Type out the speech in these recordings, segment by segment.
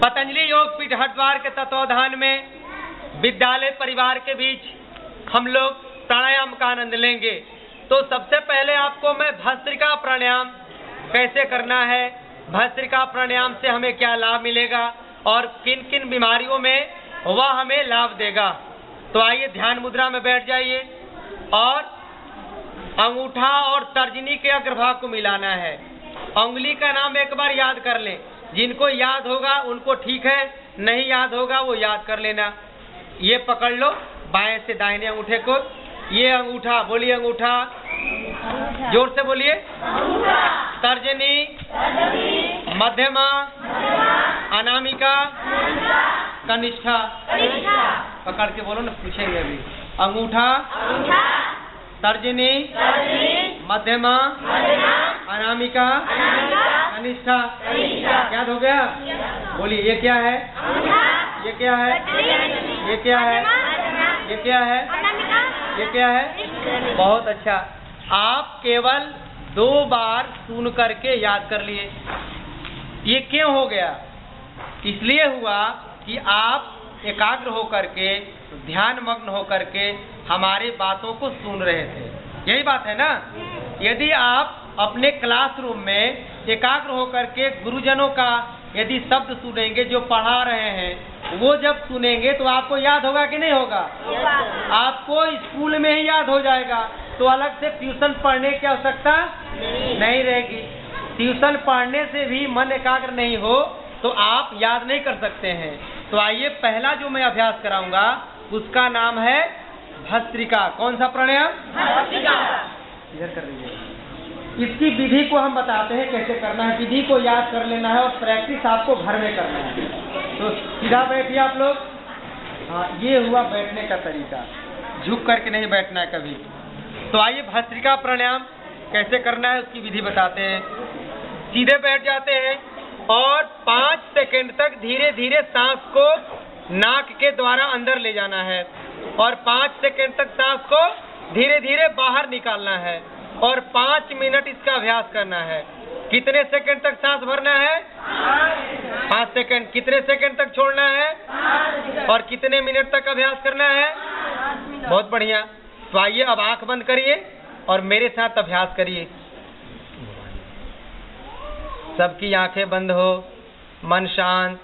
पतंजलि योगपीठ हरिद्वार के तत्वावधान में विद्यालय परिवार के बीच हम लोग प्राणायाम का आनंद लेंगे। तो सबसे पहले आपको मैं भस्त्रिका प्राणायाम कैसे करना है, भस्त्रिका प्राणायाम से हमें क्या लाभ मिलेगा और किन किन बीमारियों में वह हमें लाभ देगा। तो आइए ध्यान मुद्रा में बैठ जाइए और अंगूठा और तर्जनी के अग्रभाग को मिलाना है। उंगली का नाम एक बार याद कर लें, जिनको याद होगा उनको ठीक है, नहीं याद होगा वो याद कर लेना। ये पकड़ लो बाएं से दाहिने अंगूठे को, ये अंगूठा, बोलिए अंगूठा, जोर से बोलिए, तर्जनी, मध्यमा, अनामिका, कनिष्ठा, पकड़ के बोलो ना, पूछेंगे अभी। अंगूठा, तर्जनी, मध्यमा, अनामिका, कनिष्ठा। याद हो गया? बोलिए ये क्या है, ये क्या है, ये क्या है, ये क्या है, ये क्या है? बहुत अच्छा। आप केवल 2 बार सुन करके याद कर लिए। ये क्यों हो गया? इसलिए हुआ कि आप एकाग्र होकर के, ध्यान मग्न होकर के हमारे बातों को सुन रहे थे। यही बात है ना? यदि आप अपने क्लासरूम में एकाग्र होकर के गुरुजनों का यदि शब्द सुनेंगे, जो पढ़ा रहे हैं वो जब सुनेंगे तो आपको याद होगा कि नहीं होगा? आपको स्कूल में ही याद हो जाएगा, तो अलग से ट्यूशन पढ़ने की आवश्यकता नहीं रहेगी। ट्यूशन पढ़ने से भी मन एकाग्र नहीं हो तो आप याद नहीं कर सकते हैं। तो आइए पहला जो मैं अभ्यास कराऊंगा उसका नाम है भस्त्रिका। कौन सा प्राणायाम? भस्त्रिका। इधर कर लीजिए। इसकी विधि को हम बताते हैं कैसे करना है। विधि को याद कर लेना है और प्रैक्टिस आपको घर में करना है। तो सीधा बैठिए आप लोग। हाँ, ये हुआ बैठने का तरीका, झुक करके नहीं बैठना है कभी। तो आइए भस्त्रिका प्राणायाम कैसे करना है उसकी विधि बताते हैं। सीधे बैठ जाते हैं और 5 सेकंड तक धीरे धीरे सांस को नाक के द्वारा अंदर ले जाना है और 5 सेकंड तक सांस को धीरे धीरे बाहर निकालना है और 5 मिनट इसका अभ्यास करना है। कितने सेकंड तक सांस भरना है? 5 सेकंड। कितने सेकंड तक छोड़ना है और कितने मिनट तक अभ्यास करना है? बहुत बढ़िया। तो आइए अब आंख बंद करिए और मेरे साथ अभ्यास करिए। सबकी आंखें बंद हो, मन शांत।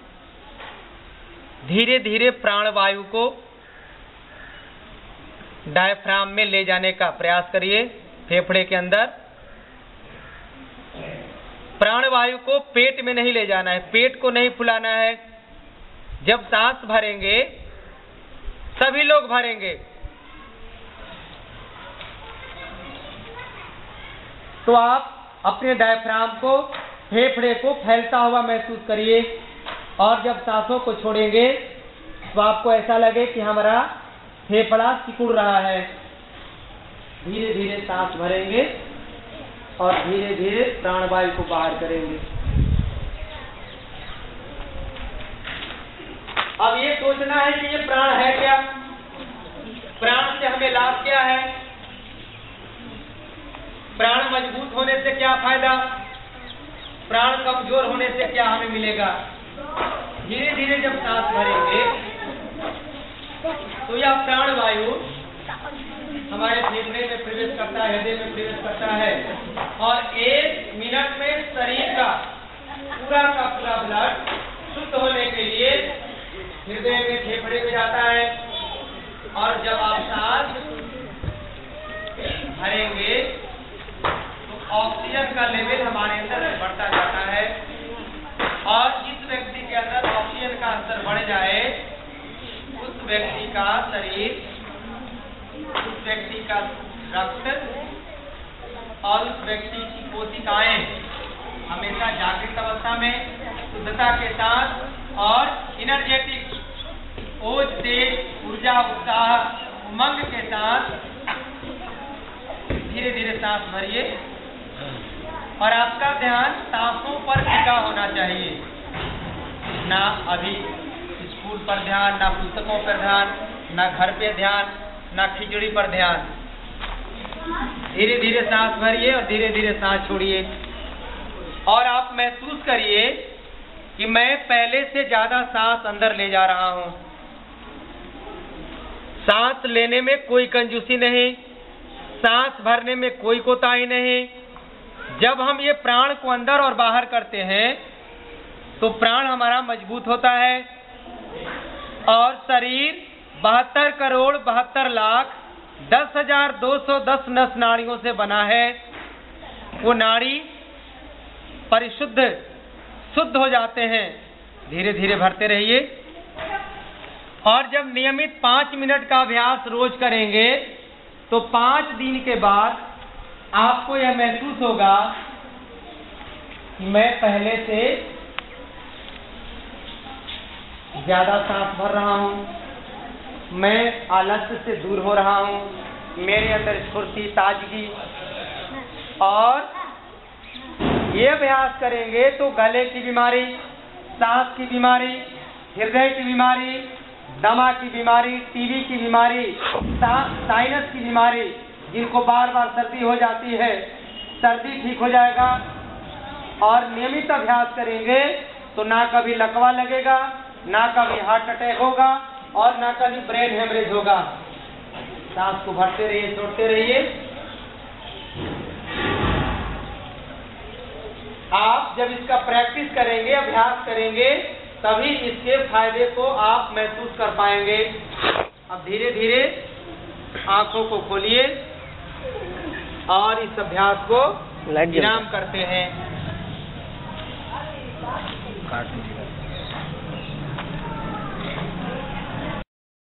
धीरे धीरे प्राणवायु को डायफ्राम में ले जाने का प्रयास करिए, फेफड़े के अंदर। प्राणवायु को पेट में नहीं ले जाना है, पेट को नहीं फुलाना है। जब सांस भरेंगे, सभी लोग भरेंगे, तो आप अपने डायफ्राम को, फेफड़े को फैलता हुआ महसूस करिए और जब सांसों को छोड़ेंगे तो आपको ऐसा लगे कि हमारा फेफड़ा सिकुड़ रहा है। धीरे धीरे सांस भरेंगे और धीरे धीरे प्राणवायु को बाहर करेंगे। अब ये सोचना है कि ये प्राण है क्या, प्राण से हमें लाभ क्या है, प्राण मजबूत होने से क्या फायदा, प्राण कमजोर होने से क्या हमें मिलेगा। धीरे धीरे जब सांस भरेंगे तो यह प्राणवायु हमारे फेफड़े में प्रवेश करता है, हृदय में प्रवेश करता है और 1 मिनट में शरीर का पूरा ब्लड शुद्ध होने के लिए हृदय में, फेफड़े में जाता है। और जब आप सांस भरेंगे तो ऑक्सीजन का लेवल हमारे अंदर बढ़ता जाता है और जिस व्यक्ति के अंदर ऑक्सीजन का स्तर बढ़ जाए उस व्यक्ति का शरीर, उस व्यक्ति का रक्त और उस व्यक्ति की कोशिकाएं हमेशा जागृत अवस्था में शुद्धता के साथ और एनर्जेटिक, ओज, तेज, ऊर्जा, उत्साह, उमंग के साथ धीरे धीरे सांस भरिए और आपका ध्यान सांसों पर टिका होना चाहिए। ना अभी स्कूल पर ध्यान, ना पुस्तकों पर ध्यान, ना घर पे ध्यान, ना खिचड़ी पर ध्यान। धीरे धीरे सांस भरिए और धीरे धीरे सांस छोड़िए और आप महसूस करिए कि मैं पहले से ज्यादा सांस अंदर ले जा रहा हूं। सांस लेने में कोई कंजूसी नहीं, सांस भरने में कोई कोताही नहीं। जब हम ये प्राण को अंदर और बाहर करते हैं तो प्राण हमारा मजबूत होता है और शरीर 72,72,10,210 नस नाड़ियों से बना है। वो नाड़ी परिशुद्ध शुद्ध हो जाते हैं। धीरे धीरे भरते रहिए और जब नियमित 5 मिनट का अभ्यास रोज करेंगे तो 5 दिन के बाद आपको यह महसूस होगा कि मैं पहले से ज्यादा सांस भर रहा हूं, मैं आलस्य से दूर हो रहा हूं, मेरे अंदर स्फूर्ति, ताजगी। और ये अभ्यास करेंगे तो गले की बीमारी, सांस की बीमारी, हृदय की बीमारी, दमा की बीमारी, टीबी की बीमारी, साइनस की बीमारी, जिनको बार बार सर्दी हो जाती है, सर्दी ठीक हो जाएगा। और नियमित अभ्यास करेंगे तो ना कभी लकवा लगेगा, ना कभी हार्ट अटैक होगा और ना कभी ब्रेन हेमरेज होगा। सांस को भरते रहिए, छोड़ते रहिए। आप जब इसका प्रैक्टिस करेंगे, अभ्यास करेंगे, तभी इसके फायदे को आप महसूस कर पाएंगे। अब धीरे धीरे आंखों को खोलिए और इस अभ्यास को विराम करते हैं।